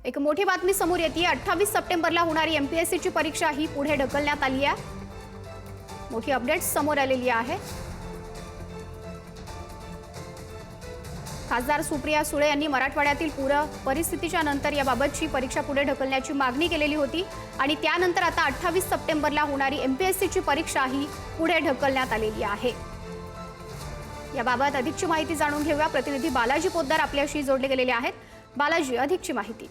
एक मोठी बातमी समोर येते। 28 सप्टेंबरला होणारी एमपीएससीची परीक्षा ही पुढे ढकलण्यात आली आहे। मोठी अपडेट समोर आलेली आहे। खासदार सुप्रिया सुळे यांनी मराठवाड्यातील पूर परिस्थितीच्या नंतर याबाबतची परीक्षा पुढे ढकलण्याची मागणी केलेली होती आणि त्यानंतर आता 28 सप्टेंबरला होणारी एमपीएससीची परीक्षा ही पुढे ढकलण्यात आलेली आहे। याबाबत अधिकची माहिती जाणून घेऊया। प्रतिनिधी बालाजी पोद्दार आपल्याशी जोडले गेलेले आहेत। बालाजी, अधिकची माहिती।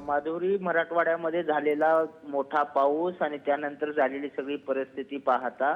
माधुरी, मराठवाड्यामध्ये झालेला मोठा पाऊस आणि त्यानंतर झालेली सगळी परिस्थिती पाहता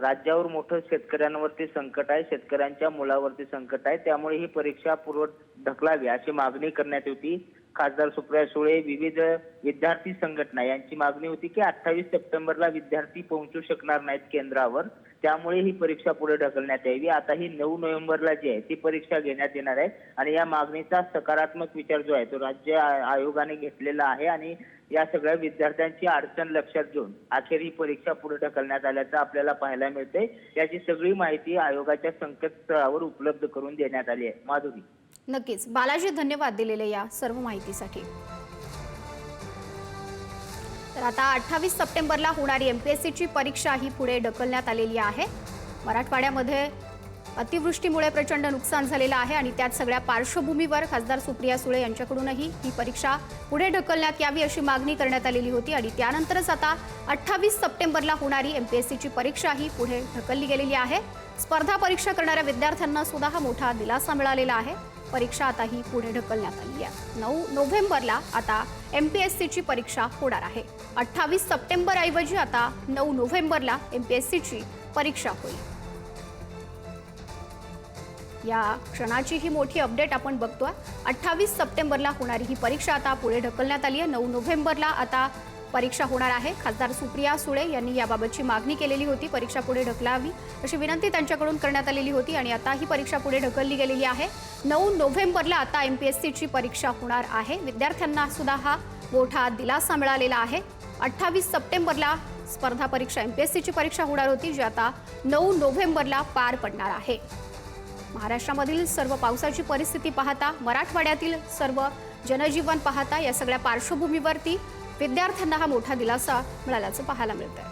राज्यावर मोठं शेतकऱ्यांवरती संकट आहे, शेतकऱ्यांच्या मुलावरती संकट आहे। त्यामुळे ही परीक्षा पूर्व ढकलावी अशी मागणी करण्यात होती। खासदार सुप्रिया सुळे, विविध विद्यार्थी संघटना यांची मागणी होती की 28 सप्टेंबरला विद्यार्थी पोहोचू शकणार नाहीत केंद्रावर, त्यामुळे ही परीक्षा पुढे ढकलण्यात यावी। आता ही 9 नोव्हेंबरला जी आहे ती परीक्षा घेण्यात येणार आहे आणि या मागणीचा सकारात्मक विचार जो आहे तो राज्य आयोगाने घेतलेला आहे आणि या सगळ्या विद्यार्थ्यांची अडचण लक्षात घेऊन अखेर ही परीक्षा पुढे ढकलण्यात आल्याचं आपल्याला पाहायला मिळते। याची सगळी माहिती आयोगाच्या संकेतस्थळावर उपलब्ध करून देण्यात आली आहे। माधुरी, नक्कीच बालाजी, धन्यवाद दिलेल्या या सर्व माहितीसाठी। तर आता 28 सप्टेंबरला होणारी एमपीएससीची परीक्षा ही पुढे ढकलण्यात आलेली आहे। मराठवाड्यामध्ये अतिवृष्टीमुळे प्रचंड नुकसान झालेलं आहे आणि त्यात सगळ्या पार्श्वभूमीवर खासदार सुप्रिया सुळे यांच्याकडूनही ही परीक्षा पुढे ढकलण्यात यावी अशी मागणी करण्यात आलेली होती आणि त्यानंतरच आता 28 सप्टेंबरला होणारी एमपीएससीची परीक्षा ही पुढे ढकलली गेलेली आहे। स्पर्धा परीक्षा करणाऱ्या विद्यार्थ्यांना सुद्धा हा मोठा दिलासा मिळालेला आहे। परीक्षा आता ही पुढे ढकलण्यात आली आहे। 9 नोव्हेंबरला आता एमपीएससीची परीक्षा होणार आहे। 28 सप्टेंबर ऐवजी आता 9 नोव्हेंबरला एमपीएससीची परीक्षा होईल। या क्षणाची ही मोठी अपडेट आपण बघतोय। 28 सप्टेंबरला होणारी ही परीक्षा आता पुढे ढकलण्यात आली आहे। 9 नोव्हेंबरला आता परीक्षा होणार आहे। खासदार सुप्रिया सुळे यांनी याबाबतची मागणी केलेली होती, परीक्षा पुढे ढकलावी अशी विनंती त्यांच्याकडून करण्यात आलेली होती आणि आता ही परीक्षा पुढे ढकलली गेलेली आहे। 9 नोव्हेंबरला आता एमपीएससीची परीक्षा होणार आहे। विद्यार्थ्यांना सुद्धा हा मोठा दिलासा मिळालेला आहे। 28 सप्टेंबरला स्पर्धा परीक्षा एमपीएससीची परीक्षा होणार होती, जी आता 9 नोव्हेंबरला पार पडणार आहे। महाराष्ट्रामधील सर्व पावसाची परिस्थिती पाहता, मराठवाड्यातील सर्व जनजीवन पाहता, या सगळ्या पार्श्वभूमीवरती विद्यार्थ्यांना हा मोठा दिलासा मिळाल्याचं पाहायला मिळतंय।